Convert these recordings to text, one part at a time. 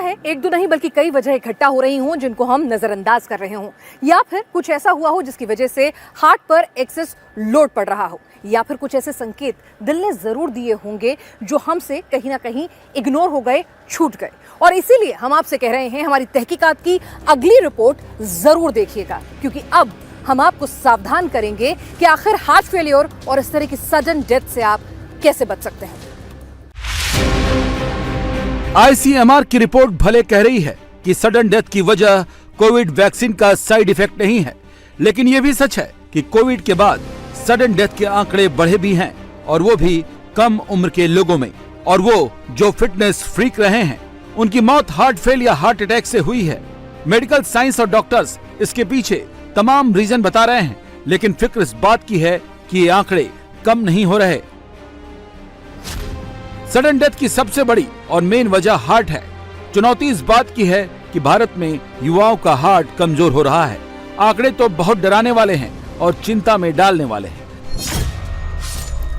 है एक दो नहीं बल्कि कई वजह इकट्ठा हो रही हों जिनको हम नजरअंदाज कर रहे हों, या फिर कुछ ऐसा हुआ हो जिसकी वजह से हार्ट पर एक्सेस लोड पड़ रहा हो, या फिर कुछ ऐसे संकेत दिल ने जरूर दिए होंगे जो हमसे कहीं ना कहीं इग्नोर हो गए, छूट गए। और इसीलिए हम आपसे कह रहे हैं हमारी तहकीकात की अगली रिपोर्ट जरूर देखिएगा, क्योंकि अब हम आपको सावधान करेंगे कि आखिर हार्ट फेलियर और इस तरह की सडन डेथ से आप कैसे बच सकते हैं। आईसीएमआर की रिपोर्ट भले कह रही है कि सडन डेथ की वजह कोविड वैक्सीन का साइड इफेक्ट नहीं है, लेकिन यह भी सच है कि कोविड के बाद सडन डेथ के आंकड़े बढ़े भी हैं, और वो भी कम उम्र के लोगों में। और वो जो फिटनेस फ्रीक रहे हैं उनकी मौत हार्ट फेल या हार्ट अटैक से हुई है। मेडिकल साइंस और डॉक्टर्स इसके पीछे तमाम रीजन बता रहे हैं, लेकिन फिक्र इस बात की है कि ये आंकड़े कम नहीं हो रहे। सडन डेथ की सबसे बड़ी और मेन वजह हार्ट है। चुनौती इस बात की है कि भारत में युवाओं का हार्ट कमजोर हो रहा है। आंकड़े तो बहुत डराने वाले हैं और चिंता में डालने वाले हैं।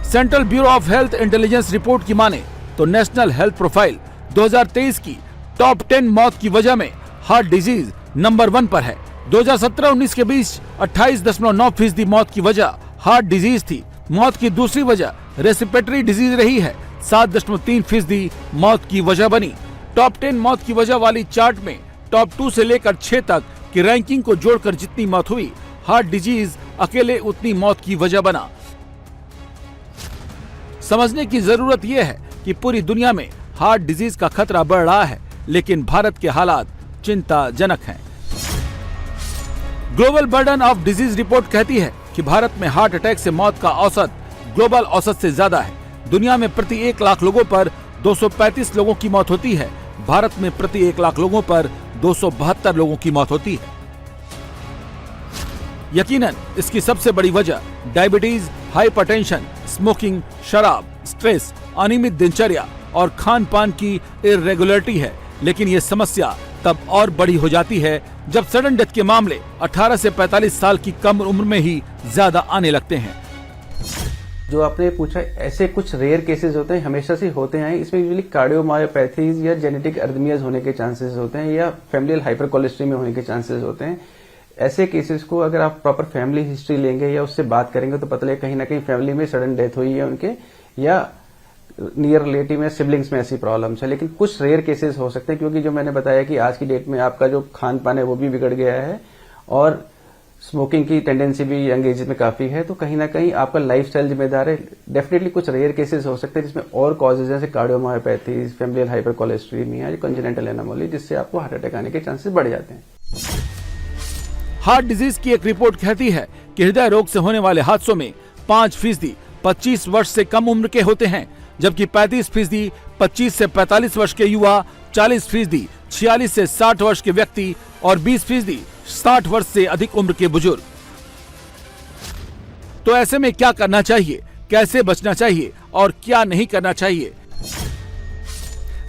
Central bureau of health intelligence report की माने तो नेशनल हेल्थ प्रोफाइल 2023 की टॉप 10 मौत की वजह में हार्ट डिजीज नंबर 1 पर है। 2017-19 के बीच 28.9% मौत की वजह हार्ट डिजीज थी। मौत की दूसरी वजह रेस्पिरेटरी डिजीज रही है, 7.3% मौत की वजह बनी। टॉप 10 मौत की वजह वाली चार्ट में टॉप 2 से लेकर 6 तक की रैंकिंग को जोड़कर जितनी मौत हुई, हार्ट डिजीज अकेले उतनी मौत की वजह बना। समझने की जरूरत यह है कि पूरी दुनिया में हार्ट डिजीज का खतरा बढ़ रहा है, लेकिन भारत के हालात चिंताजनक हैं। Global burden of disease report कहती है कि भारत में हार्ट अटैक से मौत का औसत ग्लोबल औसत से ज्यादा है। दुनिया में प्रति 1 लाख लोगों पर 235 लोगों की मौत होती है। भारत में प्रति 1 लाख लोगों पर 272 लोगों की मौत होती है। यकीनन इसकी सबसे बड़ी वजह डायबिटीज, हाइपरटेंशन, स्मोकिंग, शराब, स्ट्रेस, अनियमित दिनचर्या और खान पान की इर्रेगुलरिटी है। लेकिन ये समस्या तब और बड़ी हो जाती है जब सडन डेथ के मामले 18 से 45 साल की कम उम्र में ही ज्यादा आने लगते हैं। जो आपने पूछा, ऐसे कुछ रेयर केसेस होते हैं, हमेशा से होते हैं। इसमें यूजुअली कार्डियोमायोपैथीज या जेनेटिक अर्दमियाज होने के चांसेस होते हैं, या फैमिलियल हाइपरकोलेस्ट्रेमिया होने के चांसेस होते हैं। ऐसे केसेस को अगर आप प्रॉपर फैमिली हिस्ट्री लेंगे या उससे बात करेंगे तो पता लगेगा कहीं ना कहीं फैमिली में सडन डेथ हुई है उनके, या नियर रिलेटिव में, सिबलिंग्स में ऐसी प्रॉब्लम्स है। लेकिन कुछ रेयर केसेस हो सकते हैं, क्योंकि जो मैंने बताया कि आज की डेट में आपका जो खान पान है वो भी बिगड़ गया है और स्मोकिंग की टेंडेंसी भी यंग एज में काफी है, तो कहीं ना कहीं आपका लाइफस्टाइल जिम्मेदार है। डेफिनेटली कुछ रेयर केसेस हो सकते हैं जिसमें और कॉजेज जैसे कार्डियोमायोपैथी, फैमिलियल हाइपरकोलेस्ट्रेमिया या कंजेनिटल एनोमली, जिससे आपको हार्ट अटैक आने के चांसेस बढ़ जाते हैं। हार्ट डिजीज की एक रिपोर्ट कहती है कि हृदय रोग से होने वाले हादसों में 5% 25 वर्ष से कम उम्र के होते हैं, जबकि 35% 25 से 45 वर्ष के युवा, 40% 46 से 60 वर्ष के व्यक्ति और 20% 60 वर्ष से अधिक उम्र के बुजुर्ग। तो ऐसे में क्या करना चाहिए, कैसे बचना चाहिए और क्या नहीं करना चाहिए?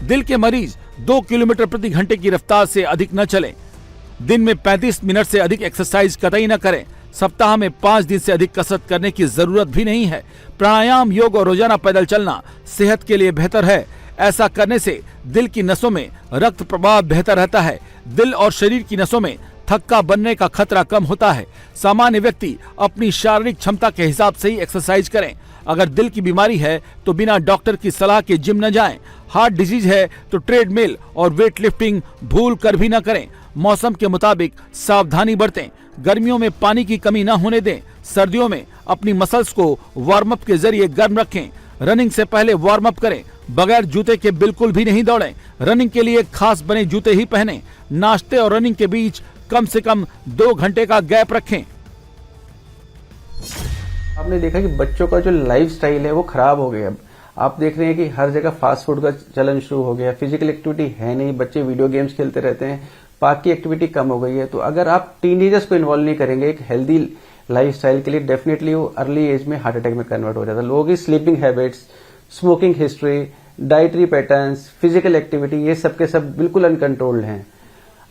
दिल के मरीज 2 किलोमीटर प्रति घंटे की रफ्तार से अधिक न चलें। दिन में 35 मिनट से अधिक एक्सरसाइज कतई न करें। सप्ताह में 5 दिन से अधिक कसरत करने की जरूरत भी नहीं है। प्राणायाम, योग और रोजाना पैदल चलना सेहत के लिए बेहतर है। ऐसा करने से दिल की नसों में रक्त प्रवाह बेहतर रहता है। दिल और शरीर की नसों में थक्का बनने का खतरा कम होता है। सामान्य व्यक्ति अपनी शारीरिक क्षमता के हिसाब से ही एक्सरसाइज करें। अगर दिल की बीमारी है तो बिना डॉक्टर की सलाह के जिम न जाएं। हार्ट डिजीज है तो ट्रेडमिल और वेट लिफ्टिंग भूल कर भी न करें। मौसम के मुताबिक सावधानी बरतें। गर्मियों में पानी की कमी न होने दें। सर्दियों में अपनी मसल्स को वार्म अप के जरिए गर्म रखें। रनिंग से पहले वार्म अप करें। बगैर जूते के बिल्कुल भी नहीं दौड़ें। रनिंग के लिए खास बने जूते ही पहनें। नाश्ते और रनिंग के बीच कम से कम 2 घंटे का गैप रखें। आपने देखा कि बच्चों का जो लाइफस्टाइल है वो खराब हो गया। आप देख रहे हैं कि हर जगह फास्ट फूड का चलन शुरू हो गया। फिजिकल एक्टिविटी है नहीं, बच्चे वीडियो गेम्स खेलते रहते हैं, पार्क की एक्टिविटी कम हो गई है। तो अगर आप टीनेजर्स को इन्वॉल्व नहीं करेंगे एक हेल्दी लाइफस्टाइल के लिए, डेफिनेटली वो अर्ली एज में हार्ट अटैक में कन्वर्ट हो जाता है। लोगों की sleeping habits, smoking history, dietary patterns, physical activity, ये सब के सब बिल्कुल अनकंट्रोल्ड हैं।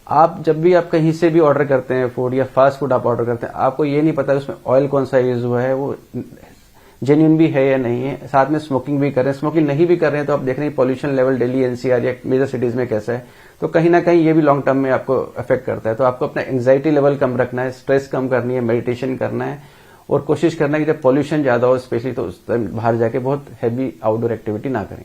आप जब भी आप कहीं से भी ऑर्डर करते हैं फूड या फास्ट फूड आप ऑर्डर करते हैं, आपको ये नहीं पता उसमें ऑयल कौन सा यूज हुआ है, वो जेन्युइन भी है या नहीं है। साथ में स्मोकिंग भी कर रहे हैं, स्मोकिंग नहीं भी कर रहे हैं तो आप देख रहे हैं पॉल्यूशन लेवल दिल्ली एनसीआर या मेजर सिटीज में कैसा है, तो कहीं ना कहीं ये भी लॉन्ग टर्म में आपको अफेक्ट करता है। तो आपको अपना एंग्जाइटी लेवल कम रखना है, स्ट्रेस कम करनी है, मेडिटेशन करना है और कोशिश करना है कि जब पॉल्यूशन ज्यादा हो स्पेशली तो उस टाइम बाहर जाके बहुत हैवी आउटडोर एक्टिविटी ना करें।